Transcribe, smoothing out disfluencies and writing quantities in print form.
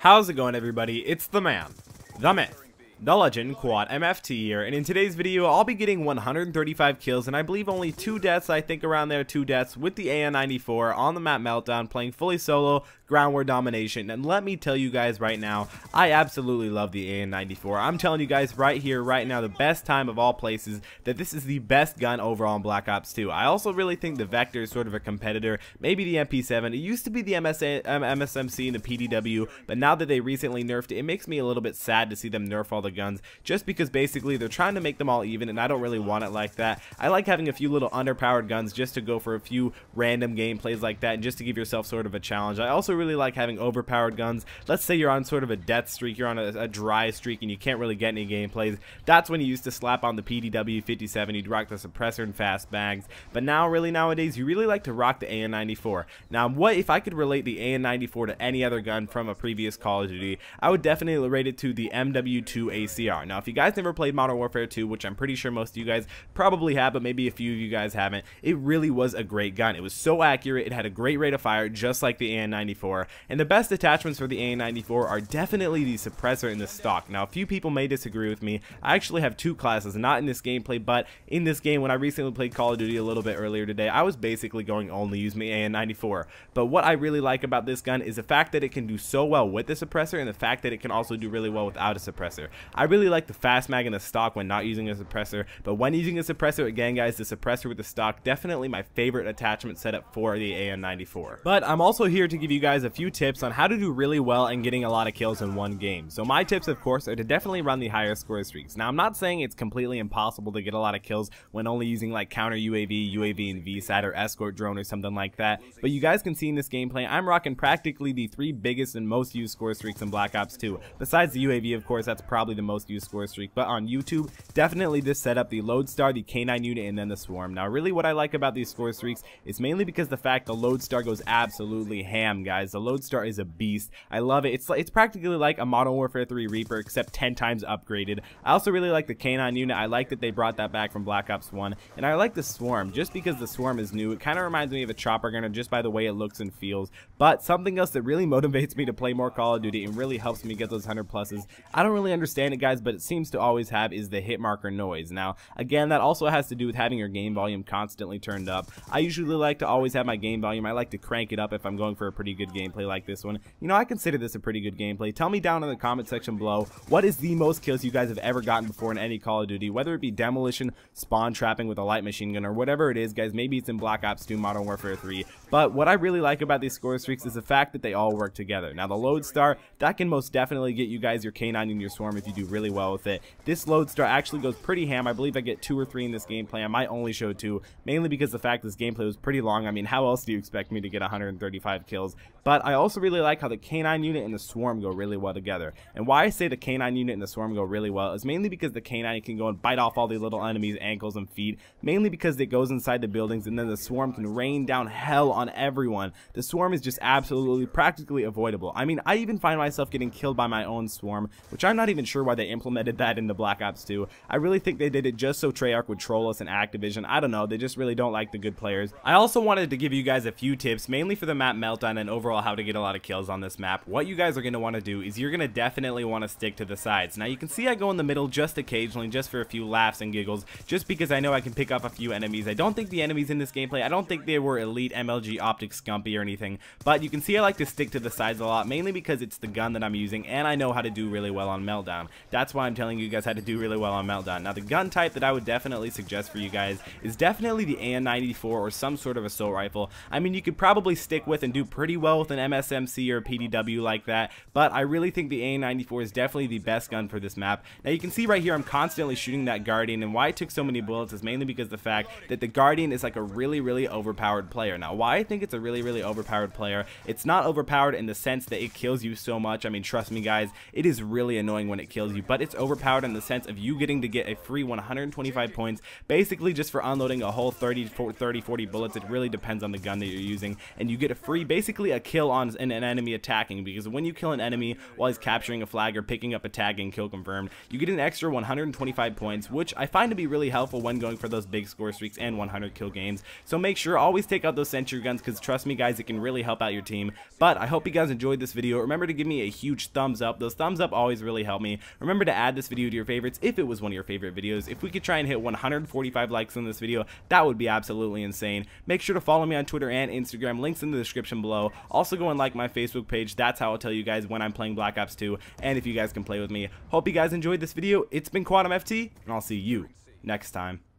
How's it going, everybody? It's the man, the myth, the legend, Quad MFT here, and in today's video I'll be getting 135 kills and I believe only 2 deaths, I think around there, 2 deaths with the AN94 on the map Meltdown, playing fully solo, ground war domination. And let me tell you guys right now, I absolutely love the AN94. I'm telling you guys right here, right now, the best time of all places, that this is the best gun overall in Black Ops 2. I also really think the Vector is sort of a competitor, maybe the MP7. It used to be the MSMC and the PDW, but now that they recently nerfed it, it makes me a little bit sad to see them nerf all the guns, just because basically they're trying to make them all even, and I don't really want it like that. I like having a few little underpowered guns just to go for a few random gameplays like that, and just to give yourself sort of a challenge. I also really like having overpowered guns. Let's say you're on sort of a death streak, you're on a dry streak, and you can't really get any gameplays. That's when you used to slap on the PDW 57, you'd rock the suppressor and fast bags. But now, really nowadays, you really like to rock the AN94. Now, what if I could relate the AN94 to any other gun from a previous Call of Duty? I would definitely rate it to the MW2 ACR. Now, if you guys never played Modern Warfare 2, which I'm pretty sure most of you guys probably have, but maybe a few of you guys haven't, it really was a great gun. It was so accurate, it had a great rate of fire, just like the AN94. And the best attachments for the AN94 are definitely the suppressor and the stock. Now, a few people may disagree with me. I actually have 2 classes, not in this gameplay, but in this game when I recently played Call of Duty a little bit earlier today, I was basically going only use my AN94. But what I really like about this gun is the fact that it can do so well with the suppressor, and the fact that it can also do really well without a suppressor. I really like the fast mag and the stock when not using a suppressor, but when using a suppressor, again guys, the suppressor with the stock, definitely my favorite attachment setup for the AN94. But I'm also here to give you guys a few tips on how to do really well and getting a lot of kills in one game. So my tips, of course, are to definitely run the higher score streaks. Now, I'm not saying it's completely impossible to get a lot of kills when only using like counter UAV, UAV and VSAT, or escort drone or something like that, but you guys can see in this gameplay I'm rocking practically the 3 biggest and most used score streaks in Black Ops 2. Besides the UAV, of course, that's probably the most used score streak, but on YouTube, definitely this setup, the Lodestar, the K9 unit, and then the Swarm. Now, really what I like about these score streaks is mainly because the fact the Lodestar goes absolutely ham, guys. The Lodestar is a beast. I love it. It's practically like a Modern Warfare 3 Reaper, except 10 times upgraded. I also really like the K9 unit. I like that they brought that back from Black Ops 1, and I like the Swarm just because the Swarm is new. It kind of reminds me of a chopper gunner just by the way it looks and feels. But something else that really motivates me to play more Call of Duty and really helps me get those 100 pluses, I don't really understand it, guys, but it seems to always have, is the hit marker noise. Now, again, that also has to do with having your game volume constantly turned up. I usually like to always have my game volume. I like to crank it up if I'm going for a pretty good gameplay like this one. You know, I consider this a pretty good gameplay. Tell me down in the comment section below, what is the most kills you guys have ever gotten before in any Call of Duty, whether it be demolition, spawn trapping with a light machine gun, or whatever it is, guys. Maybe it's in Black Ops 2, Modern Warfare 3, but what I really like about these score streaks is the fact that they all work together. Now, the Lodestar, that can most definitely get you guys your K9 and your Swarm if you do really well with it. This Lodestar actually goes pretty ham. I believe I get 2 or 3 in this gameplay. I might only show 2, mainly because the fact this gameplay was pretty long. I mean, how else do you expect me to get 135 kills? But I also really like how the K9 unit and the Swarm go really well together. And why I say the K9 unit and the Swarm go really well is mainly because the K9 can go and bite off all the little enemies' ankles and feet, mainly because it goes inside the buildings, and then the Swarm can rain down hell on everyone. The Swarm is just absolutely practically avoidable. I mean, I even find myself getting killed by my own Swarm, which I'm not even sure why they implemented that in the Black Ops 2. I really think they did it just so Treyarch would troll us in Activision. I don't know, they just really don't like the good players. I also wanted to give you guys a few tips, mainly for the map Meltdown and overall how to get a lot of kills on this map. What you guys are going to want to do is you're going to definitely want to stick to the sides. Now, you can see I go in the middle just occasionally, just for a few laughs and giggles, just because I know I can pick up a few enemies. I don't think the enemies in this gameplay, I don't think they were elite MLG optics scumpy or anything, but you can see I like to stick to the sides a lot, mainly because it's the gun that I'm using, and I know how to do really well on Meltdown. That's why I'm telling you guys how to do really well on Meltdown. Now, the gun type that I would definitely suggest for you guys is definitely the AN94 or some sort of assault rifle. I mean, you could probably stick with and do pretty well with an MSMC or a PDW like that, but I really think the AN94 is definitely the best gun for this map. Now, you can see right here I'm constantly shooting that Guardian, and why I took so many bullets is mainly because the fact that the Guardian is like a really overpowered player. Now, why I think it's a really overpowered player, it's not overpowered in the sense that it kills you so much. I mean, trust me guys, it is really annoying when it kills you, but it's overpowered in the sense of you getting to get a free 125 points basically just for unloading a whole 30, 40 bullets. It really depends on the gun that you're using, and you get a free basically a kill kill on an enemy attacking, because when you kill an enemy while he's capturing a flag or picking up a tag and kill confirmed, you get an extra 125 points, which I find to be really helpful when going for those big score streaks and 100 kill games. So make sure always take out those sentry guns, because trust me guys, it can really help out your team. But I hope you guys enjoyed this video. Remember to give me a huge thumbs up. Those thumbs up always really help me. Remember to add this video to your favorites if it was one of your favorite videos. If we could try and hit 145 likes on this video, that would be absolutely insane. Make sure to follow me on Twitter and Instagram, links in the description below. Also go and like my Facebook page, that's how I'll tell you guys when I'm playing Black Ops 2 and if you guys can play with me. Hope you guys enjoyed this video. It's been Quantum FT, and I'll see you next time.